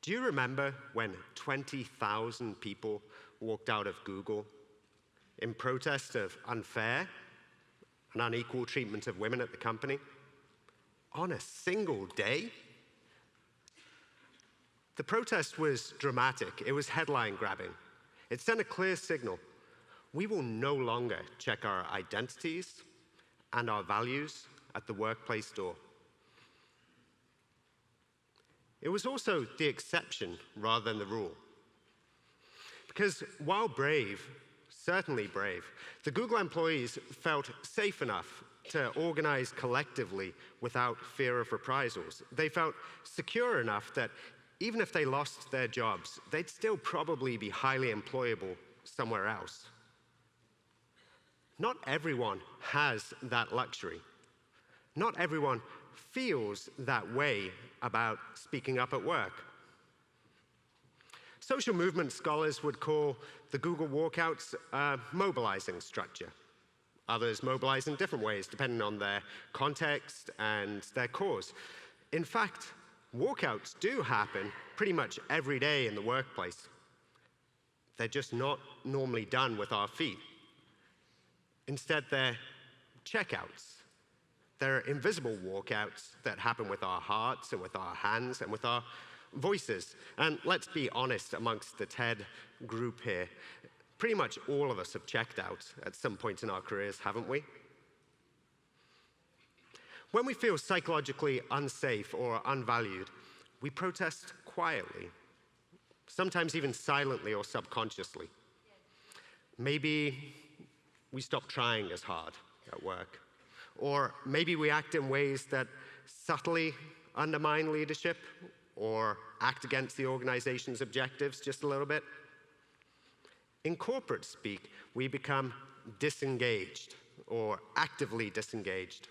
Do you remember when 20,000 people walked out of Google in protest of unfair and unequal treatment of women at the company? On a single day? The protest was dramatic. It was headline-grabbing. It sent a clear signal. We will no longer check our identities and our values at the workplace door. It was also the exception rather than the rule. Because while brave, certainly brave, the Google employees felt safe enough to organize collectively without fear of reprisals. They felt secure enough that even if they lost their jobs, they'd still probably be highly employable somewhere else. Not everyone has that luxury. Not everyone feels that way about speaking up at work. Social movement scholars would call the Google walkouts a mobilizing structure. Others mobilize in different ways, depending on their context and their cause. In fact, walkouts do happen pretty much every day in the workplace. They're just not normally done with our feet. Instead, they're checkouts. They're invisible walkouts that happen with our hearts and with our hands and with our voices. And let's be honest, amongst the TED group here, pretty much all of us have checked out at some point in our careers, haven't we? When we feel psychologically unsafe or unvalued, we protest quietly, sometimes even silently or subconsciously. Maybe we stop trying as hard at work. Or maybe we act in ways that subtly undermine leadership or act against the organization's objectives just a little bit. In corporate speak, we become disengaged or actively disengaged.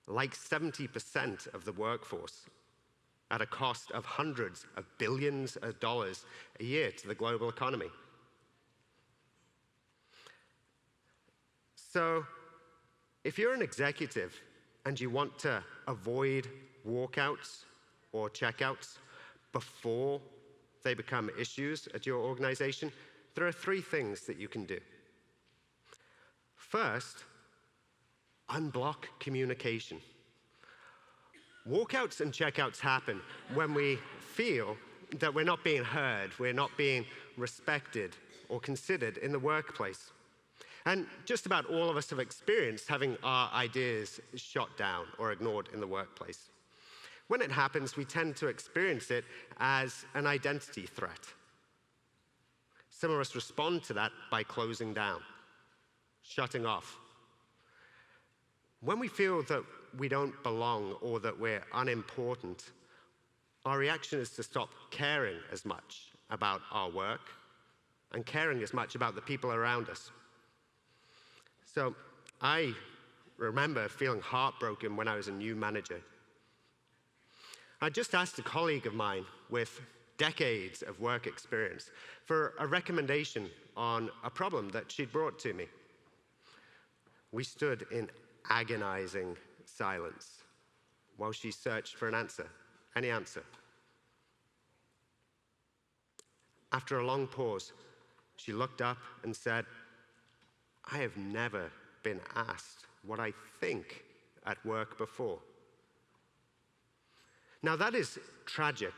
Like 70% of the workforce, at a cost of hundreds of billions of dollars a year to the global economy. So, if you're an executive and you want to avoid walkouts or checkouts before they become issues at your organization, there are 3 things that you can do. First, unblock communication. Walkouts and checkouts happen when we feel that we're not being heard, we're not being respected or considered in the workplace. And just about all of us have experienced having our ideas shot down or ignored in the workplace. When it happens, we tend to experience it as an identity threat. Some of us respond to that by closing down, shutting off. When we feel that we don't belong or that we're unimportant, our reaction is to stop caring as much about our work and caring as much about the people around us. So I remember feeling heartbroken when I was a new manager. I just asked a colleague of mine with decades of work experience for a recommendation on a problem that she'd brought to me. We stood in agonizing silence while she searched for an answer, any answer. After a long pause, she looked up and said, "I have never been asked what I think at work before." Now that is tragic,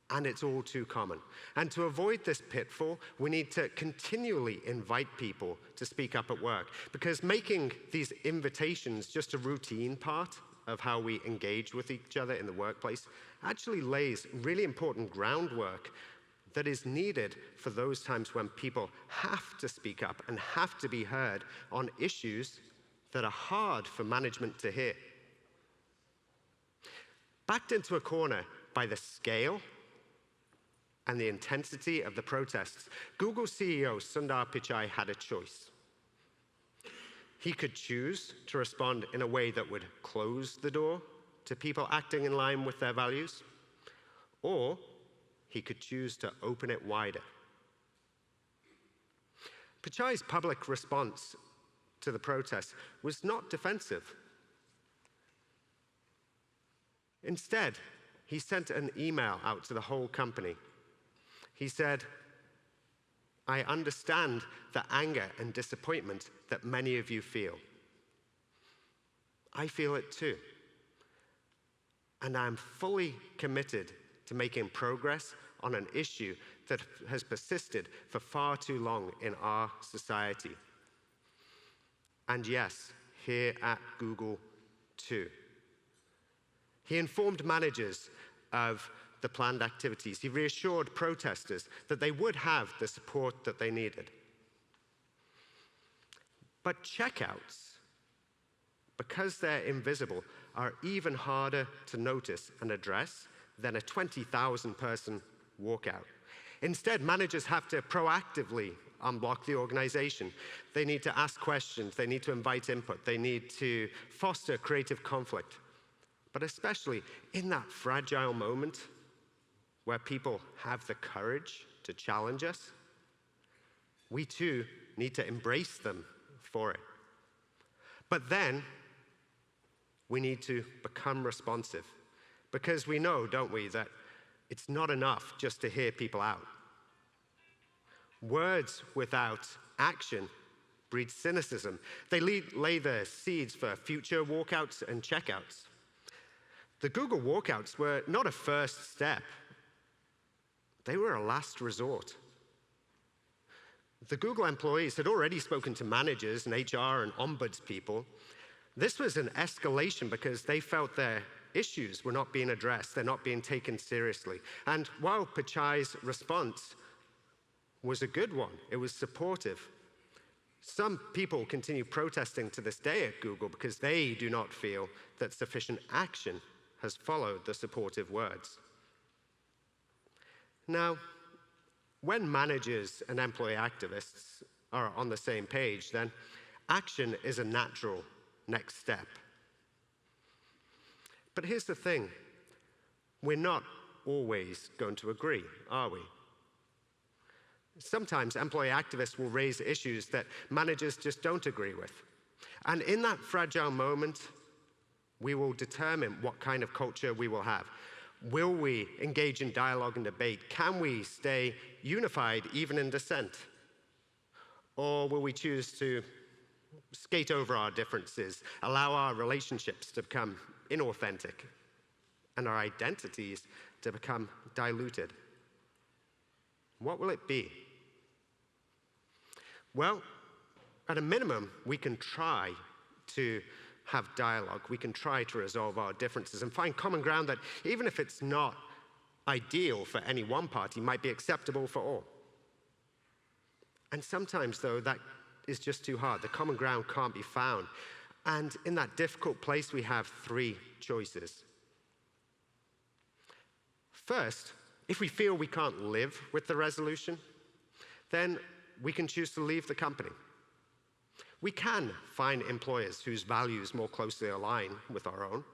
and it's all too common. And to avoid this pitfall, we need to continually invite people to speak up at work, because making these invitations just a routine part of how we engage with each other in the workplace actually lays really important groundwork that is needed for those times when people have to speak up and have to be heard on issues that are hard for management to hear. Backed into a corner by the scale and the intensity of the protests, Google CEO Sundar Pichai had a choice. He could choose to respond in a way that would close the door to people acting in line with their values, or he could choose to open it wider. Pichai's public response to the protests was not defensive. Instead, he sent an email out to the whole company. He said, "I understand the anger and disappointment that many of you feel. I feel it too. And I'm fully committed to making progress on an issue that has persisted for far too long in our society. And yes, here at Google too." He informed managers of the planned activities. He reassured protesters that they would have the support that they needed. But checkouts, because they're invisible, are even harder to notice and address than a 20,000-person walkout. Instead, managers have to proactively unblock the organization. They need to ask questions. They need to invite input. They need to foster creative conflict. But especially in that fragile moment where people have the courage to challenge us, we too need to embrace them for it. But then we need to become responsive, because we know, don't we, that it's not enough just to hear people out. Words without action breed cynicism. They lay the seeds for future walkouts and checkouts. The Google walkouts were not a first step. They were a last resort. The Google employees had already spoken to managers and HR and ombuds people. This was an escalation because they felt their issues were not being addressed, they're not being taken seriously. And while Pichai's response was a good one, it was supportive, some people continue protesting to this day at Google because they do not feel that sufficient action has followed the supportive words. Now, when managers and employee activists are on the same page, then action is a natural next step. But here's the thing, we're not always going to agree, are we? Sometimes employee activists will raise issues that managers just don't agree with. And in that fragile moment, we will determine what kind of culture we will have. Will we engage in dialogue and debate? Can we stay unified even in dissent? Or will we choose to skate over our differences, allow our relationships to become inauthentic, and our identities to become diluted? What will it be? Well, at a minimum, we can try to have dialogue. We can try to resolve our differences and find common ground that, even if it's not ideal for any one party, might be acceptable for all. And sometimes, though, that is just too hard. The common ground can't be found. And in that difficult place, we have three choices. First, if we feel we can't live with the resolution, then we can choose to leave the company. We can find employers whose values more closely align with our own.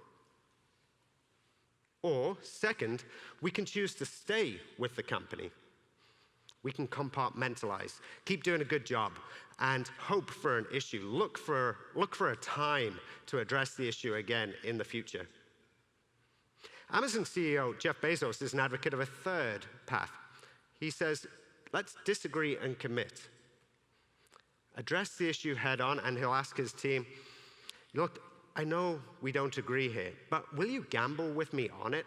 Or, second, we can choose to stay with the company. We can compartmentalize, keep doing a good job, and hope for an issue. Look for a time to address the issue again in the future. Amazon CEO Jeff Bezos is an advocate of a third path. He says, let's disagree and commit. Address the issue head on, and he'll ask his team, look, I know we don't agree here, but will you gamble with me on it?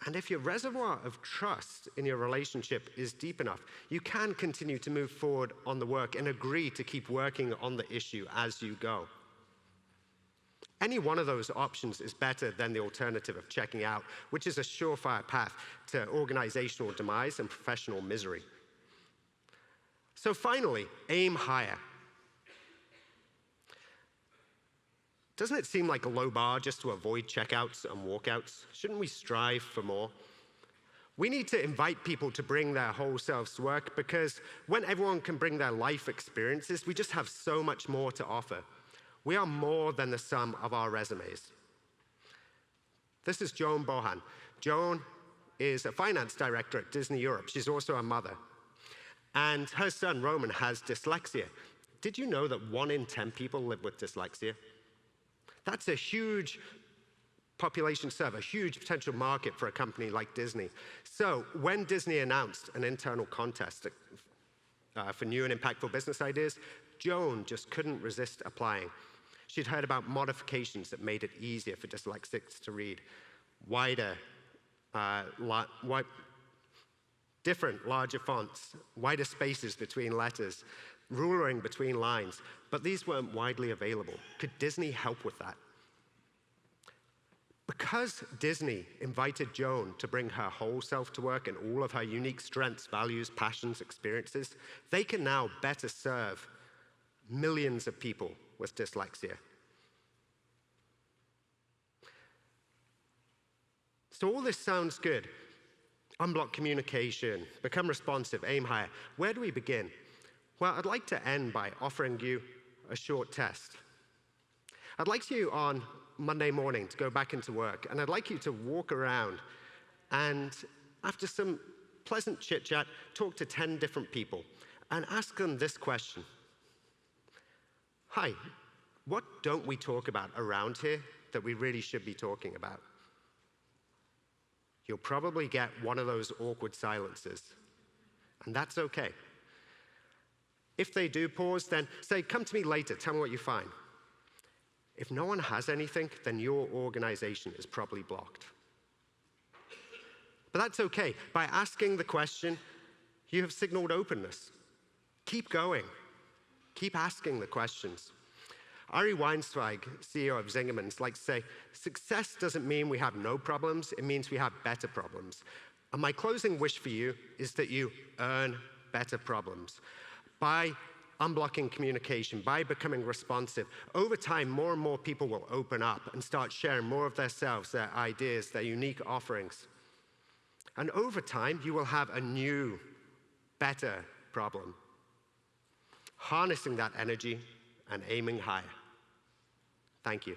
And if your reservoir of trust in your relationship is deep enough, you can continue to move forward on the work and agree to keep working on the issue as you go. Any one of those options is better than the alternative of checking out, which is a surefire path to organizational demise and professional misery. So finally, aim higher. Doesn't it seem like a low bar just to avoid checkouts and walkouts? Shouldn't we strive for more? We need to invite people to bring their whole selves to work, because when everyone can bring their life experiences, we just have so much more to offer. We are more than the sum of our resumes. This is Joan Bohan. Joan is a finance director at Disney Europe. She's also a mother. And her son, Roman, has dyslexia. Did you know that 1 in 10 people live with dyslexia? That's a huge population serve, a huge potential market for a company like Disney. So when Disney announced an internal contest for new and impactful business ideas, Joan just couldn't resist applying. She'd heard about modifications that made it easier for dyslexics to read, different, larger fonts, wider spaces between letters, rulering between lines, but these weren't widely available. Could Disney help with that? Because Disney invited Joan to bring her whole self to work and all of her unique strengths, values, passions, experiences, they can now better serve millions of people with dyslexia. So all this sounds good. Unblock communication, become responsive, aim higher. Where do we begin? Well, I'd like to end by offering you a short test. I'd like you on Monday morning to go back into work, and I'd like you to walk around and, after some pleasant chit-chat, talk to 10 different people and ask them this question. Hi, what don't we talk about around here that we really should be talking about? You'll probably get one of those awkward silences, and that's okay. If they do pause, then say, come to me later, tell me what you find. If no one has anything, then your organization is probably blocked. But that's okay. By asking the question, you have signaled openness. Keep going. Keep asking the questions. Ari Weinzweig, CEO of Zingerman's, likes to say, success doesn't mean we have no problems, it means we have better problems. And my closing wish for you is that you earn better problems. By unblocking communication, by becoming responsive, over time, more and more people will open up and start sharing more of themselves, their ideas, their unique offerings. And over time, you will have a new, better problem. Harnessing that energy and aiming higher. Thank you.